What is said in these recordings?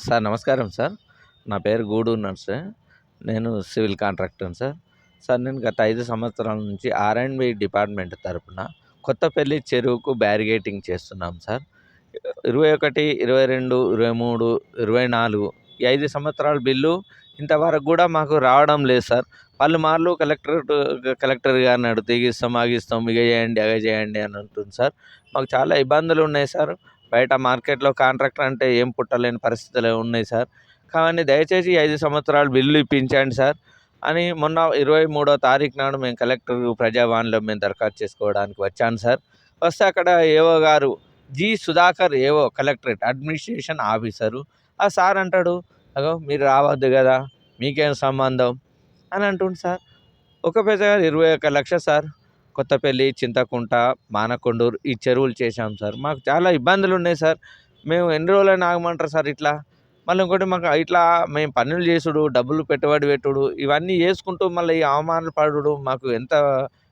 Sir నమస్కారం sir. నా పేరు గూడూరు నర్సే. నేను సివిల్ కాంట్రాక్టర్‌ని సార్. సార్ నేను గత 5 సంవత్సరాల నుంచి ఆర్&బి డిపార్ట్మెంట్ తరపున కొత్తపల్లి చెరువుకు బ్యారిగేటింగ్ చేస్తున్నాం సార్. 21, 22, 23, 24 ఈ 5 సంవత్సరాల బిల్లు ఇంతవరకు కూడా మాకు రావడం లేదు సార్. పలుమార్లు కలెక్టర్ గారిని అడిగితే ఆగిస్తాం, ఇగ చేయండి, అగ చేయండి అని అంటుంది సార్. మాకు చాలా ఇబ్బందులు ఉన్నాయి సార్. బయట మార్కెట్‌లో కాంట్రాక్టర్ అంటే ఏం పుట్టలేని పరిస్థితులు ఉన్నాయి సార్. కానీ దయచేసి 5 సంవత్సరాలు బిల్లు ఇప్పించండి సార్ అని మొన్న 23వ తారీఖు నాడు మేము కలెక్టర్ ప్రజావాణిలో మేము దరఖాస్తు చేసుకోవడానికి వచ్చాను సార్. వస్తే అక్కడ ఏఓ గారు G. Sudhakar AO collectorate administration officer. ఆ సార్ అంటాడు, అగో మీరు రావద్దు కదా, మీకేం సంబంధం అని అంటుండు సార్. ఒక పెద్ద 21 లక్ష సార్. కొత్తపల్లి, చింతకుంట, మానకొండూరు ఈ చెరువులు చేశాం సార్. మాకు చాలా ఇబ్బందులు ఉన్నాయి సార్. మేము ఎన్ని రోజులైనా ఆగమంటారు సార్ ఇట్లా. మళ్ళీ ఇంకోటి మాకు ఇట్లా మేము పనులు చేసుడు, డబ్బులు పెట్టుబడి పెట్టుడు ఇవన్నీ చేసుకుంటూ మళ్ళీ ఈ అవమానాలు పడుడు మాకు ఎంత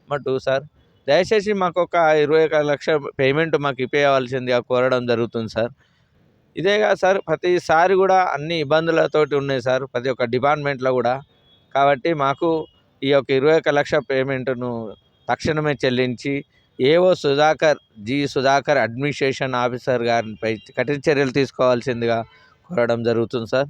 మటుకు సార్. దయచేసి మాకు ఒక 21 లక్ష పేమెంట్ మాకు ఇప్పించవలసిందిగా కోరడం జరుగుతుంది సార్. ఇదే కాదు సార్, ప్రతిసారి కూడా అన్ని ఇబ్బందులతోటి ఉన్నాయి సార్ ప్రతి ఒక్క డిపార్ట్మెంట్లో కూడా. కాబట్టి మాకు ఈ యొక్క 21 లక్ష పేమెంట్ను తక్షణమే చెల్లించి AO G. Sudhakar administration officer గారిపై కఠిన చర్యలు తీసుకోవాల్సిందిగా కోరడం జరుగుతుంది సార్.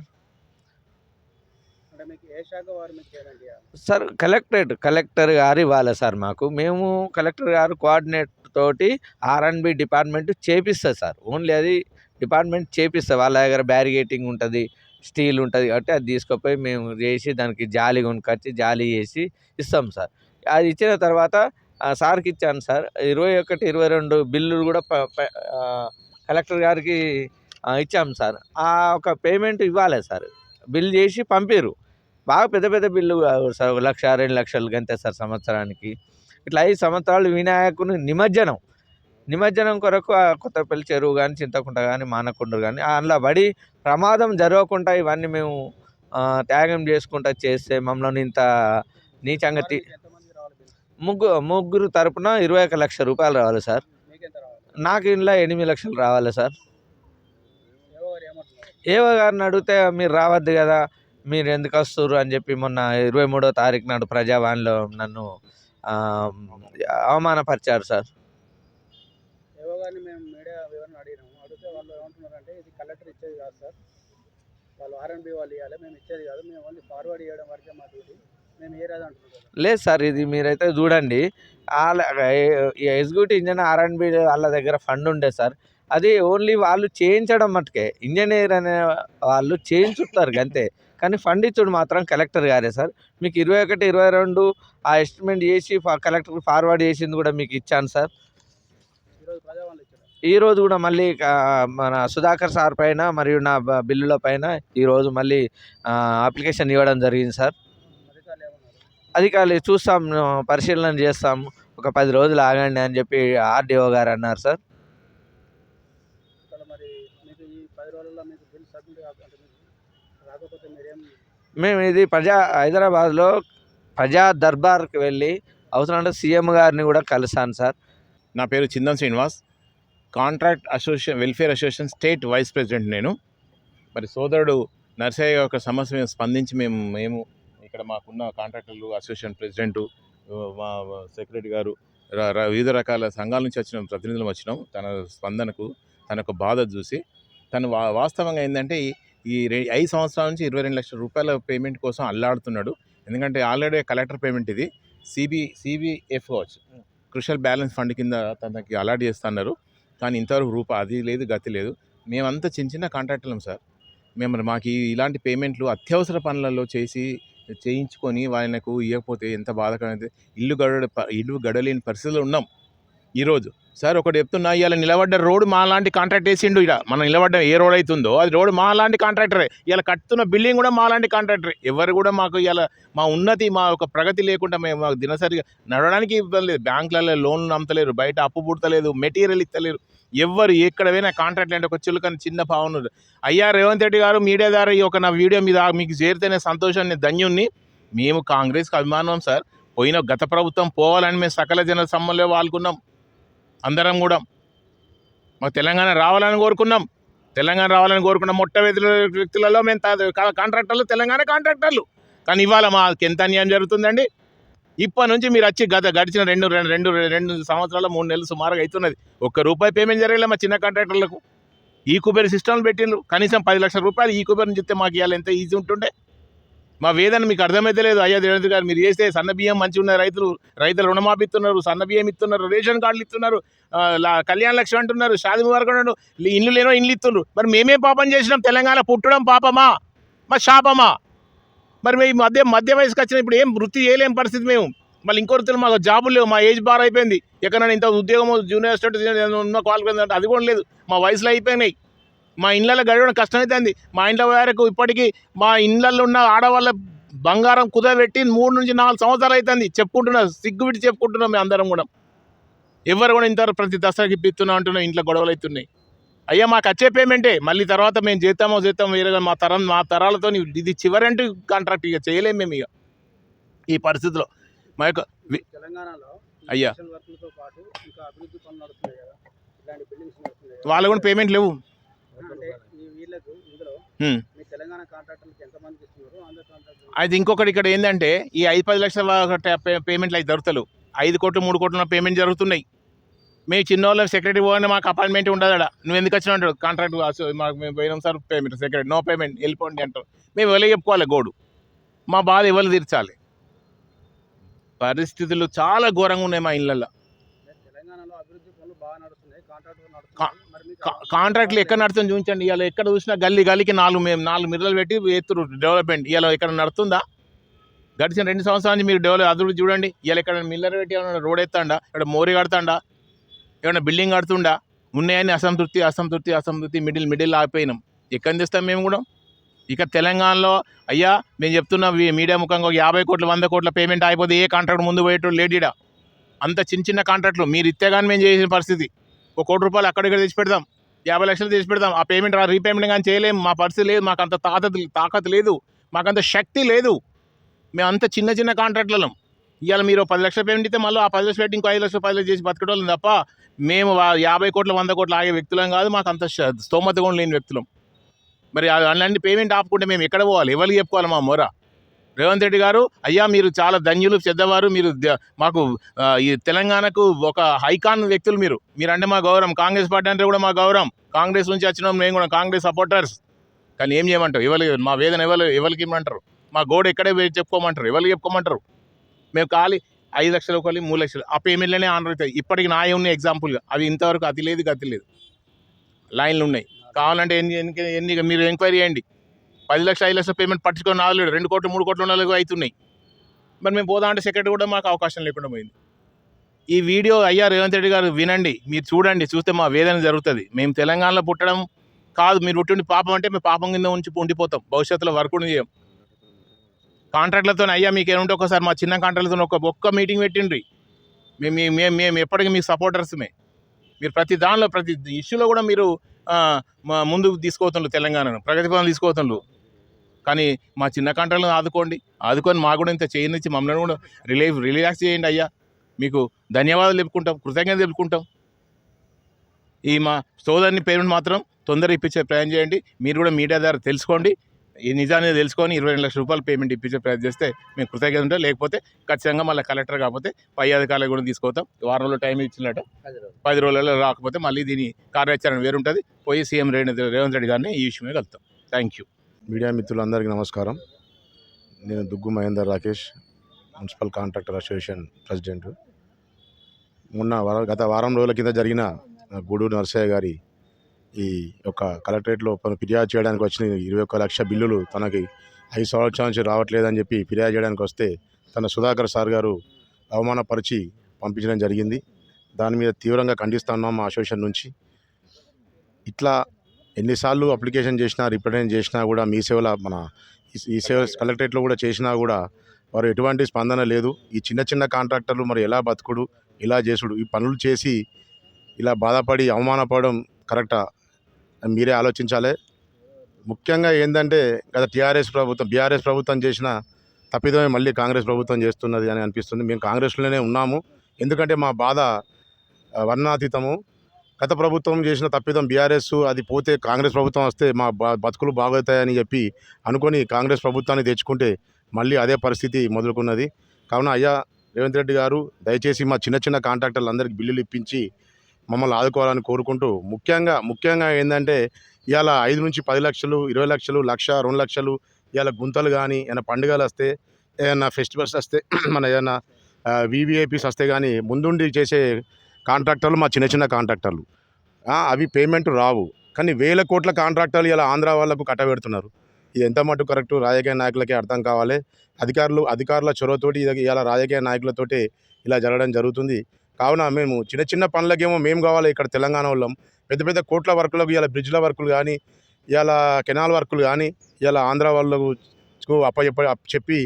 సార్ కలెక్టర్ గారు ఇవ్వాలి సార్ మాకు. మేము కలెక్టర్ గారు కోఆర్డినేట్ తోటి ఆర్&బి డిపార్ట్మెంట్ చేపిస్తుంది సార్. ఓన్లీ అది డిపార్ట్మెంట్ చేపిస్తుంది. వాళ్ళ దగ్గర బ్యారిగేటింగ్ ఉంటుంది, స్టీల్ ఉంటుంది కాబట్టి అది తీసుకుపోయి మేము చేసి దానికి జాలి కొనుక్కొచ్చి జాలి చేసి ఇస్తాం సార్. అది ఇచ్చిన తర్వాత సార్కి ఇచ్చాను సార్. 21, 22 బిల్లులు కూడా కలెక్టర్ గారికి ఇచ్చాము సార్. ఆ ఒక పేమెంట్ ఇవ్వాలి సార్. బిల్ చేసి పంపిర్రు. బాగా పెద్ద పెద్ద బిల్లు కాదు సార్. 1 లక్ష, 2 లక్షలు అంతే సార్ సంవత్సరానికి. ఇట్లా 5 సంవత్సరాలు వినాయకుని నిమజ్జనం కొరకు కొత్తపల్లి చెరువు కానీ, చింతకుంట కానీ, మానకొండూరు కానీ అందులో పడి ప్రమాదం జరగకుండా ఇవన్నీ మేము త్యాగం చేసుకుంటా చేస్తే మమ్మల్ని ఇంత నీచంగా ముగ్గురు తరపున 21 లక్ష రూపాయలు రావాలి సార్. నాకు ఇంట్లో 8 లక్షలు రావాలి సార్. ఏవో గారిని అడిగితే మీరు రావద్దు కదా, మీరు ఎందుకు వస్తుర్రు అని చెప్పి మొన్న 23వ తారీఖు నాడు ప్రజావాణిలో నన్ను అవమానపరిచారు సార్. మేము మీడియా వివరణ అడిగితే వాళ్ళు ఏమంటున్నారంటే ఇది కలెక్టర్ ఇచ్చేది కాదు సార్, వాళ్ళు ఆర్&బి వాళ్ళు ఇవ్వాలి, మేము ఇచ్చేది కాదు, మేము ఓన్లీ ఫార్వర్డ్ చేయడం వరకే మా డ్యూటీ, మేము ఏ రాదు అంటున్నారు. లేదు సార్, ఇది మీరైతే చూడండి. ఎగ్జిక్యూటివ్ ఇంజనీర్ ఆర్&బి వాళ్ళ దగ్గర ఫండ్ ఉండే సార్. అది ఓన్లీ వాళ్ళు చేయించడం మటుకే, ఇంజనీర్ అనే వాళ్ళు చేయించుతారు అంతే. కానీ ఫండ్ ఇచ్చుడు మాత్రం కలెక్టర్ గారే సార్. మీకు 21, 22 ఆ ఎస్టిమేట్ చేసి కలెక్టర్కి ఫార్వర్డ్ చేసింది కూడా మీకు ఇచ్చాను సార్. ఈరోజు కూడా మళ్ళీ మన సుధాకర్ సార్ పైన మరియు నా బిల్లుల పైన ఈరోజు మళ్ళీ అప్లికేషన్ ఇవ్వడం జరిగింది సార్. అధికారులు చూస్తాం, పరిశీలన చేస్తాం, ఒక 10 రోజులు ఆగండి అని చెప్పి ఆర్డీఓ గారు అన్నారు సార్. మేము ఇది హైదరాబాద్లో ప్రజా దర్బార్కి వెళ్ళి అవసరమంటే సీఎం గారిని కూడా కలిసాను సార్. నా పేరు Chindam Srinivas, contract welfare association state vice president నేను. మరి సోదరుడు నర్సయ్య యొక్క సమస్య మీద స్పందించి మేము ఇక్కడ మాకున్న కాంట్రాక్టర్లు అసోసియేషన్ ప్రెసిడెంటు, మా సెక్రటరీ గారు, వివిధ రకాల సంఘాల నుంచి వచ్చిన ప్రతినిధులు వచ్చినాం. తన స్పందనకు, తన యొక్క బాధ చూసి తను వాస్తవంగా ఏంటంటే ఈ 5 సంవత్సరాల నుంచి 22 లక్షల రూపాయల పేమెంట్ కోసం అల్లాడుతున్నాడు. ఎందుకంటే ఆల్రెడీ కలెక్టర్ పేమెంట్ ఇది సిబిఎఫ్ కావచ్చు, క్రూషియల్ బ్యాలెన్స్ ఫండ్ కింద తనకి అలాట్ చేస్తున్నారు. కానీ ఇంతవరకు అది లేదు, గతి లేదు. మేమంతా చిన్న కాంట్రాక్టర్లం సార్. మాకు ఇలాంటి పేమెంట్లు అత్యవసర పనులలో చేయించుకొని ఆయనకు ఇవ్వకపోతే ఎంత బాధకరమైతే ఇల్లు గడలేని పరిస్థితుల్లో ఉన్నాం ఈరోజు. సార్ ఒకటి చెప్తున్నా, ఇవాళ నిలబడ్డ రోడ్డు మా లాంటి కాంట్రాక్ట్ వేసిండు. ఇక్కడ మనం నిలబడ్డ ఏ రోడ్ అవుతుందో అది రోడ్డు మా లాంటి కాంట్రాక్టరే. ఇలా కట్టుతున్న బిల్డింగ్ కూడా మా లాంటి కాంట్రాక్టరే. ఎవరు కూడా మాకు ఇలా మా ఉన్నతి, మా యొక్క ప్రగతి లేకుండా మాకు దినసరిగా నడవడానికి ఇబ్బంది లేదు. బ్యాంకులలో లోన్లు నమ్మతలేరు, బయట అప్పు పుడతలేదు, మెటీరియల్ ఇస్తలేరు. ఎవరు ఎక్కడ పోయినా కాంట్రాక్ట్ అంటే ఒక చులకని చిన్న భావన. అయ్యా రేవంత్ రెడ్డి గారు మీడియా ద్వారా ఈ ఒక నా వీడియో మీద మీకు చేరితేనే సంతోషాన్ని ధన్యుణ్ణి. మేము కాంగ్రెస్కి అభిమానం సార్. పోయిన గత ప్రభుత్వం పోవాలని మేము సకల జన సమ్మలో వాడుకున్నాం. అందరం కూడా మాకు తెలంగాణ రావాలని కోరుకున్నాం. తెలంగాణ రావాలని కోరుకున్న వ్యక్తులలో మేము కాంట్రాక్టర్లు, తెలంగాణ కాంట్రాక్టర్లు. కానీ ఇవాళ మాకు ఎంత అన్యాయం జరుగుతుందండి. ఇప్పటి నుంచి మీరు వచ్చి గడిచిన రెండు సంవత్సరాల 3 నెలలు సుమారుగా అవుతున్నది. ₹1 పేమెంట్ జరగలేదు మా చిన్న కాంట్రాక్టర్లకు. ఈ కుబేర్ సిస్టమ్లు పెట్టిండ్రు. కనీసం 10 లక్షల రూపాయలు ఈ కుబేర్ నుంచి ఇస్తే మాకు ఇవ్వాలి ఎంత ఈజీ ఉంటుండే. మా వేదన మీకు అర్థమైతే లేదు. అయ్యా దేవేంద్ర గారు, మీరు చేస్తే సన్న బియ్యం మంచిగా ఉన్నాయి, రైతులు రుణమాఫీ ఇస్తున్నారు, సన్న బియ్యం ఇస్తున్నారు, రేషన్ కార్డులు ఇస్తున్నారు, కళ్యాణ లక్ష్మి అంటున్నారు, షాది ముబారక్ అంటున్నారు, ఇల్లు లేనో ఇల్లు ఇస్తున్నారు. మరి మేమే పాపం చేసినాం? తెలంగాణ పుట్టడం పాపమా మా శాపమా? మరి మేము మధ్య వయసుకి వచ్చిన ఇప్పుడు ఏం వృత్తి చేయలేం పరిస్థితి మేము. మళ్ళీ ఇంకో వృత్తులు మాకు జాబులు లేవు, మా ఏజ్ బార్ అయిపోయింది. ఎక్కడైనా ఇంత ఉద్యోగం జూనియర్ స్టూడెంట్ ఉన్న క్వాలిఫికేషన్ అంటే అది కూడా లేదు. మా వయసులో అయిపోయినాయి. మా ఇళ్ళల్లో గడవడం కష్టమవుతుంది. మా ఇంట్లో వరకు ఇప్పటికీ మా ఇళ్ళల్లో ఉన్న ఆడవాళ్ళ బంగారం కుదబెట్టి 3 నుంచి 4 సంవత్సరాలు అవుతుంది. చెప్పుకుంటున్నాం, సిగ్గు విడిచి చెప్పుకుంటున్నాం మేము అందరం కూడా. ఎవరు కూడా ఇంతవరకు ప్రతి దసరాకి ఇప్పిస్తున్నాం అంటున్నాం. ఇంట్లో గొడవలు అవుతున్నాయి. అయ్యా మాకు వచ్చే పేమెంటే, మళ్ళీ తర్వాత మేము చేస్తామో వేరేగా మా తరాలతో ఇది చివరంటూ కాంట్రాక్ట్ ఇక చేయలేము మేము ఇక ఈ పరిస్థితిలో. మా యొక్క తెలంగాణలో అయ్యా వర్కులతో పాటు ఇంకా అభివృద్ధి పనులు నడుస్తున్నాయి కదా, ఇలాంటి బిల్డింగ్స్ నడుస్తున్నాయి కదా, వాళ్ళు కూడా పేమెంట్ లేవు. అంటే వీళ్ళకు ఇందులో మీ తెలంగాణ కాంట్రాక్టర్లకు ఎంతమంది ఇస్తున్నారు, ఆంధ్ర కాంట్రాక్టర్? అది ఇంకొకటి ఇక్కడ ఏంటంటే ఈ 5-10 లక్షల పేమెంట్లు అయితే దొరుకుతలేవు. 5 కోట్లు 3 కోట్ల పేమెంట్ జరుగుతున్నాయి. మేము చిన్నోళ్ళం సెక్రటరీ పోగానే మాకు అపాయింట్మెంట్ ఉండదు. అక్కడ నువ్వు ఎందుకు వచ్చినా అంటాడు కాంట్రాక్ట్. మాకు మేము పోయినాం sir, payment secretary no payment వెళ్ళిపోండి అంటారు. మేము ఎవరికి చెప్పుకోవాలి గోడు? మా బాధ ఎవరు తీర్చాలి? పరిస్థితులు చాలా ఘోరంగా ఉన్నాయి మా ఇళ్ళల్లో. తెలంగాణలో అభివృద్ధి పనులు బాగా నడుస్తున్నాయి, కాంట్రాక్ట్లు ఎక్కడ నడుతుంది చూపించండి. ఇవాళ ఎక్కడ చూసినా గల్లీకి 4 మిర్రలు పెట్టి ఎత్తురు డెవలప్మెంట్. ఇవాళ ఎక్కడ నడుతుందా? గడిచిన 2 సంవత్సరాల నుంచి మీరు అభివృద్ధి చూడండి. ఇవాళ ఎక్కడ మిల్లర్ పెట్టి ఏమైనా రోడ్ ఎత్తాడా, ఇక్కడ మోరీ కడతాడా, ఏమైనా బిల్డింగ్ కడుతుండా? ఉన్నాయని అసంతృప్తి మిడిల్ ఆగిపోయినాం. ఎక్కడ తెస్తాం మేము కూడా? ఇక తెలంగాణలో అయ్యా మేము చెప్తున్నా మీడియా ముఖంగా 50 కోట్ల 100 కోట్ల పేమెంట్ అయిపోతే ఏ కాంట్రాక్ట్ ముందు పోయేటోడు లేడీడా. అంత చిన్న కాంట్రాక్ట్లు మీరు ఇస్తే కానీ మేము చేసిన పరిస్థితి. ₹1 కోటి అక్కడిక్కడ తెచ్చి పెడతాం, 50 లక్షలు తెచ్చి పెడతాం. ఆ పేమెంట్ రీపేమెంట్ కానీ చేయలేము. మా పరిస్థితి లేదు, మాకు అంత తాకత్ లేదు, మాకంత శక్తి లేదు. మేము అంత చిన్న కాంట్రాక్ట్లం. ఇవాళ మీరు 10 లక్షల పేమెంట్ ఇస్తే మళ్ళీ ఆ 10 లక్షలు పెట్టి ఇంకో 5 లక్షలు 10 లక్షలు చేసి బతకడం తప్ప మేము 50 కోట్ల 100 కోట్లు ఆగే వ్యక్తులం కాదు. మాకు అంత స్తోమత కూడా లేని వ్యక్తులం. మరి అలాంటి పేమెంట్ ఆపుకుంటే మేము ఎక్కడ పోవాలి? ఎవరికి చెప్పుకోవాలి మా మొర? రేవంత్ రెడ్డి గారు, అయ్యా మీరు చాలా ధన్యులు, పెద్దవారు. మీరు మాకు ఈ తెలంగాణకు ఒక ఐకాన్ వ్యక్తులు. మీరంటే మా గౌరవం. కాంగ్రెస్ పార్టీ అంటే కూడా మా గౌరవం. కాంగ్రెస్ నుంచి వచ్చినాం మేము కూడా, కాంగ్రెస్ సపోర్టర్స్. కానీ ఏం చేయమంటారు? మా వేదన ఎవరికి ఇమ్మంటారు? మా గోడ ఎక్కడే చెప్పుకోమంటారు? ఎవరికి చెప్పుకోమంటారు? మేము ఖాళీ 5 లక్షలు 3 లక్షలు ఆ పేమెంట్లోనే ఆనర్ అవుతాయి. ఇప్పటికి నాయ ఉన్నాయి ఎగ్జాంపుల్గా. అవి ఇంతవరకు గతి లేదు. లైన్లు ఉన్నాయి. కావాలంటే ఎన్ని మీరు ఎంక్వైరీ చేయండి. 10 లక్షలు 5 లక్షల పేమెంట్ పట్టించుకొని రాలేదు. 2 కోట్లు 3 కోట్ల నెలలు అవుతున్నాయి. మరి మేము పోదామంటే సెక్రటరీ కూడా మాకు అవకాశం లేకుండా పోయింది. ఈ వీడియో అయ్యా రేవంత్ రెడ్డి గారు వినండి, మీరు చూడండి. చూస్తే మా వేదన జరుగుతుంది. మేము తెలంగాణలో పుట్టడం కాదు, మీరు పుట్టిండి పాపం అంటే మేము పాపం కింద ఉండిపోతాం. భవిష్యత్తులో వర్క్ కూడా చేయం. కాంట్రాక్ట్లతో అయ్యా మీకు ఏమంటే ఒకసారి మా చిన్న కాంట్రాక్ట్లతో ఒక్క మీటింగ్ పెట్టిండ్రి. మేము ఎప్పటికీ మీకు సపోర్టర్స్మే. మీరు ప్రతి దానిలో ప్రతి ఇష్యూలో కూడా మీరు ముందుకు తీసుకోతున్నారు, తెలంగాణను ప్రగతి పనులు తీసుకోతున్నారు. కానీ మా చిన్న కాంట్రాక్ట్లను ఆదుకొని మాకు కూడా ఇంత చేయనిచ్చి మమ్మల్ని కూడా రిలాక్స్ చేయండి అయ్యా. మీకు ధన్యవాదాలు చెప్పుకుంటాం, కృతజ్ఞత చెప్పుకుంటాం. ఈ మా సోదరుని పేమెంట్ మాత్రం తొందరగా ఇప్పించే ప్రయాణం చేయండి. మీరు కూడా మీడియా ద్వారా తెలుసుకోండి. ఈ నిజాన్ని తెలుసుకొని 22 లక్షల రూపాయలు పేమెంట్ ఇప్పించే ప్రయత్నం చేస్తే మేము కృతజ్ఞత ఉంటాం. లేకపోతే ఖచ్చితంగా మళ్ళీ కలెక్టర్ కాకపోతే పై అధికారులు కూడా తీసుకొస్తాం. వారం రోజులు టైం ఇచ్చినట్టు 10 రోజులలో రాకపోతే మళ్ళీ దీని కార్యాచరణ వేరుంటుంది. పోయి సీఎం రేవంత్ రెడ్డి గారిని ఈ విషయమే కలుస్తాం. Thank you. మీడియా మిత్రులందరికీ నమస్కారం. నేను Duggu Mahender Rakesh, municipal contractor association president. గత వారం రోజుల కింద జరిగిన గూడూరు నర్సయ్య గారి ఈ యొక్క కలెక్టరేట్లో ఫిర్యాదు చేయడానికి వచ్చిన 21 లక్ష బిల్లులు తనకి 5 సంవత్సరాల నుంచి రావట్లేదని చెప్పి ఫిర్యాదు చేయడానికి వస్తే తన సుధాకర్ సార్ గారు అవమానపరిచి పంపించడం జరిగింది. దాని మీద తీవ్రంగా ఖండిస్తున్నాం మా అసోసియేషన్ నుంచి. ఇట్లా ఎన్నిసార్లు అప్లికేషన్ చేసినా, రిప్రజెంట్ చేసినా కూడా మీ సేవల ఈ సేవ కలెక్టరేట్లో కూడా చేసినా కూడా వారు ఎటువంటి స్పందన లేదు. ఈ చిన్న కాంట్రాక్టర్లు మరి ఎలా బతుకుడు, ఇలా చేసుడు, ఈ పనులు చేసి ఇలా బాధపడి అవమానపడడం కరెక్టా? మీరే ఆలోచించాలి. ముఖ్యంగా ఏంటంటే గత బీఆర్ఎస్ ప్రభుత్వం చేసిన తప్పిదమే మళ్ళీ కాంగ్రెస్ ప్రభుత్వం చేస్తున్నది అని అనిపిస్తుంది. మేము కాంగ్రెస్లోనే ఉన్నాము. ఎందుకంటే మా బాధ వర్ణాతీతము. గత ప్రభుత్వం చేసిన తప్పిదం బీఆర్ఎస్ అది పోతే కాంగ్రెస్ ప్రభుత్వం వస్తే మా బతుకులు బాగవుతాయని చెప్పి అనుకొని కాంగ్రెస్ ప్రభుత్వాన్ని తెచ్చుకుంటే మళ్ళీ అదే పరిస్థితి మొదలుకున్నది. కావున అయ్యా రేవంత్ రెడ్డి గారు దయచేసి మా చిన్న చిన్న కాంట్రాక్టర్లందరికీ బిల్లులు ఇప్పించి మమ్మల్ని ఆదుకోవాలని కోరుకుంటూ ముఖ్యంగా ఏంటంటే ఇవాళ 5 నుంచి 10 లక్షలు 20 లక్షలు 1,00,000 2 లక్షలు ఇవాళ గుంతలు కానీ ఏమైనా పండుగలు వస్తే ఏదైనా ఫెస్టివల్స్ వస్తే మన ఏదైనా వివిఐపీస్ వస్తే కానీ ముందుండి చేసే కాంట్రాక్టర్లు మా చిన్న చిన్న కాంట్రాక్టర్లు అవి పేమెంట్ రావు. కానీ వేల కోట్ల కాంట్రాక్టర్లు ఇలా ఆంధ్ర వాళ్ళకు కట్టబెడుతున్నారు. ఇది ఎంత మటుకు కరెక్టు రాజకీయ నాయకులకే అర్థం కావాలి. అధికారుల చొరవతోటి ఇలా రాజకీయ నాయకులతోటి ఇలా జరగడం జరుగుతుంది. కావున మేము చిన్న పనులకేమో మేము కావాలి ఇక్కడ తెలంగాణ వాళ్ళం, పెద్ద కోట్ల వర్కులకు ఇలా బ్రిడ్జ్ల వర్కులు కానీ ఇలా కెనాల్ వర్కులు కానీ ఇలా ఆంధ్ర వాళ్ళకు చెప్పి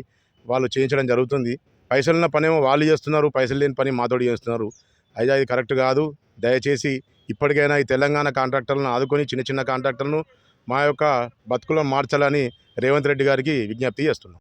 వాళ్ళు చేయించడం జరుగుతుంది. పైసలున్న పనేమో వాళ్ళు చేస్తున్నారు, పైసలు లేని పని మాతోటి చేస్తున్నారు. అయితే అది కరెక్ట్ కాదు. దయచేసి ఇప్పటికైనా ఈ తెలంగాణ కాంట్రాక్టర్లను ఆదుకొని చిన్న కాంట్రాక్టర్లను మా యొక్క బతుకులను మార్చాలని రేవంత్ రెడ్డి గారికి విజ్ఞప్తి చేస్తున్నాం.